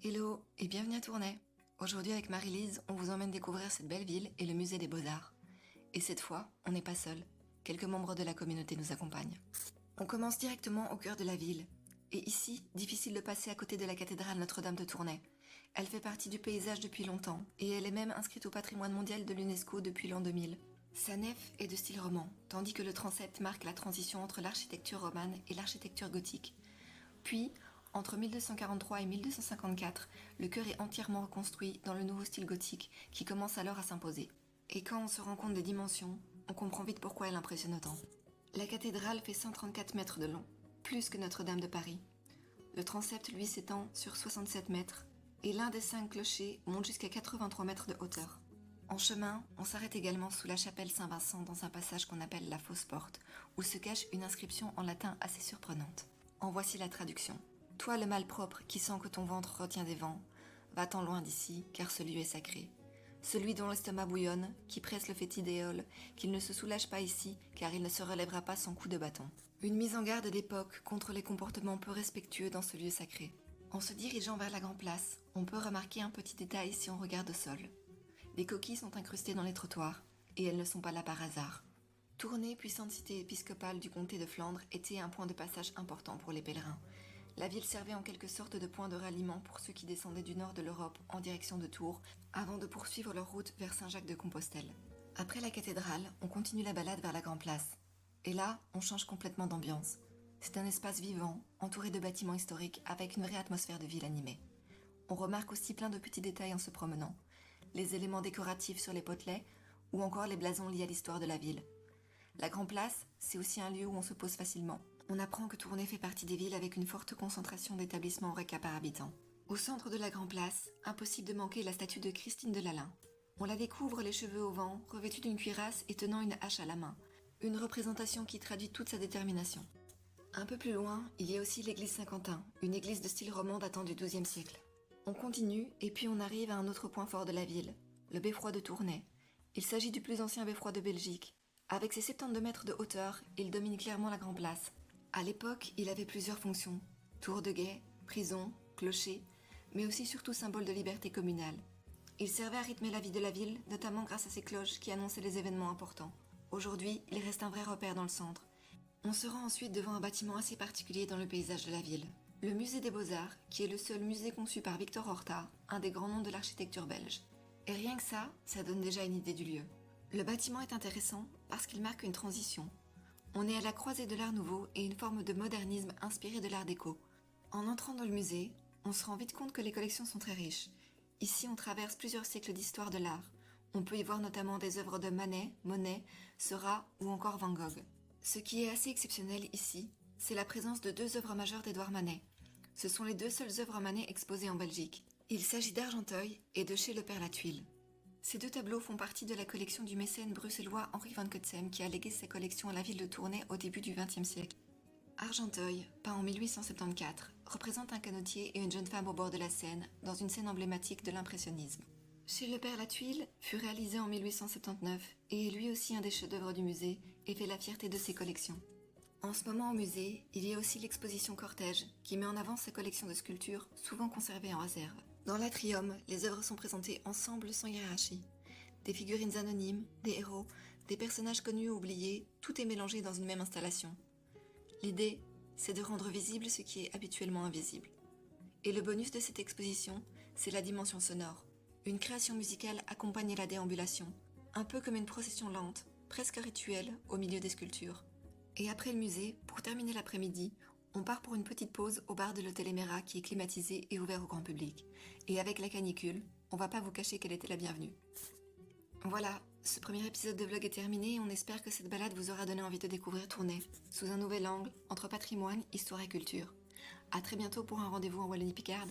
Hello et bienvenue à Tournai. Aujourd'hui avec Marie-Lise, on vous emmène découvrir cette belle ville et le musée des Beaux-Arts. Et cette fois, on n'est pas seul. Quelques membres de la communauté nous accompagnent. On commence directement au cœur de la ville. Et ici, difficile de passer à côté de la cathédrale Notre-Dame de Tournai. Elle fait partie du paysage depuis longtemps et elle est même inscrite au patrimoine mondial de l'UNESCO depuis l'an 2000. Sa nef est de style roman, tandis que le transept marque la transition entre l'architecture romane et l'architecture gothique. Puis, entre 1243 et 1254, le chœur est entièrement reconstruit dans le nouveau style gothique qui commence alors à s'imposer. Et quand on se rend compte des dimensions, on comprend vite pourquoi elle impressionne autant. La cathédrale fait 134 mètres de long, plus que Notre-Dame de Paris. Le transept, lui, s'étend sur 67 mètres, et l'un des 5 clochers monte jusqu'à 83 mètres de hauteur. En chemin, on s'arrête également sous la chapelle Saint-Vincent dans un passage qu'on appelle la Fausse Porte, où se cache une inscription en latin assez surprenante. En voici la traduction. « Toi le malpropre qui sent que ton ventre retient des vents, va-t'en loin d'ici, car ce lieu est sacré. Celui dont l'estomac bouillonne, qui presse le fétide éole, qu'il ne se soulage pas ici, car il ne se relèvera pas sans coup de bâton. » Une mise en garde d'époque contre les comportements peu respectueux dans ce lieu sacré. En se dirigeant vers la Grande Place, on peut remarquer un petit détail si on regarde au sol. Des coquilles sont incrustées dans les trottoirs, et elles ne sont pas là par hasard. Tournai, puissante cité épiscopale du comté de Flandre, était un point de passage important pour les pèlerins. La ville servait en quelque sorte de point de ralliement pour ceux qui descendaient du nord de l'Europe en direction de Tours, avant de poursuivre leur route vers Saint-Jacques-de-Compostelle. Après la cathédrale, on continue la balade vers la Grande Place. Et là, on change complètement d'ambiance. C'est un espace vivant, entouré de bâtiments historiques, avec une vraie atmosphère de ville animée. On remarque aussi plein de petits détails en se promenant. Les éléments décoratifs sur les potelets, ou encore les blasons liés à l'histoire de la ville. La Grande Place, c'est aussi un lieu où on se pose facilement. On apprend que Tournai fait partie des villes avec une forte concentration d'établissements Horeca par habitant. Au centre de la Grande Place, impossible de manquer la statue de Christine de Lalaing. On la découvre les cheveux au vent, revêtue d'une cuirasse et tenant une hache à la main. Une représentation qui traduit toute sa détermination. Un peu plus loin, il y a aussi l'église Saint-Quentin, une église de style roman datant du XIIe siècle. On continue et puis on arrive à un autre point fort de la ville, le beffroi de Tournai. Il s'agit du plus ancien beffroi de Belgique. Avec ses 72 mètres de hauteur, il domine clairement la Grande Place. À l'époque, il avait plusieurs fonctions. Tour de guet, prison, clocher, mais aussi surtout symbole de liberté communale. Il servait à rythmer la vie de la ville, notamment grâce à ses cloches qui annonçaient les événements importants. Aujourd'hui, il reste un vrai repère dans le centre. On se rend ensuite devant un bâtiment assez particulier dans le paysage de la ville. Le musée des Beaux-Arts, qui est le seul musée conçu par Victor Horta, un des grands noms de l'architecture belge. Et rien que ça donne déjà une idée du lieu. Le bâtiment est intéressant parce qu'il marque une transition. On est à la croisée de l'art nouveau et une forme de modernisme inspirée de l'art déco. En entrant dans le musée, on se rend vite compte que les collections sont très riches. Ici, on traverse plusieurs siècles d'histoire de l'art. On peut y voir notamment des œuvres de Manet, Monet, Seurat ou encore Van Gogh. Ce qui est assez exceptionnel ici, c'est la présence de 2 œuvres majeures d'Édouard Manet. Ce sont les 2 seules œuvres Manet exposées en Belgique. Il s'agit d'Argenteuil et de Chez le Père Latuile. Ces 2 tableaux font partie de la collection du mécène bruxellois Henri van Cutsem qui a légué sa collection à la ville de Tournai au début du XXe siècle. Argenteuil, peint en 1874, représente un canotier et une jeune femme au bord de la Seine, dans une scène emblématique de l'impressionnisme. Chez le Père Latuile fut réalisé en 1879 et est lui aussi un des chefs-d'œuvre du musée et fait la fierté de ses collections. En ce moment au musée, il y a aussi l'exposition Cortège qui met en avant sa collection de sculptures, souvent conservées en réserve. Dans l'atrium, les œuvres sont présentées ensemble sans hiérarchie. Des figurines anonymes, des héros, des personnages connus ou oubliés, tout est mélangé dans une même installation. L'idée, c'est de rendre visible ce qui est habituellement invisible. Et le bonus de cette exposition, c'est la dimension sonore. Une création musicale accompagne la déambulation, un peu comme une procession lente, presque rituelle, au milieu des sculptures. Et après le musée, pour terminer l'après-midi, on part pour une petite pause au bar de l'hôtel Emera qui est climatisé et ouvert au grand public. Et avec la canicule, on va pas vous cacher qu'elle était la bienvenue. Voilà, ce premier épisode de vlog est terminé et on espère que cette balade vous aura donné envie de découvrir Tournai, sous un nouvel angle, entre patrimoine, histoire et culture. À très bientôt pour un rendez-vous en Wallonie-Picarde.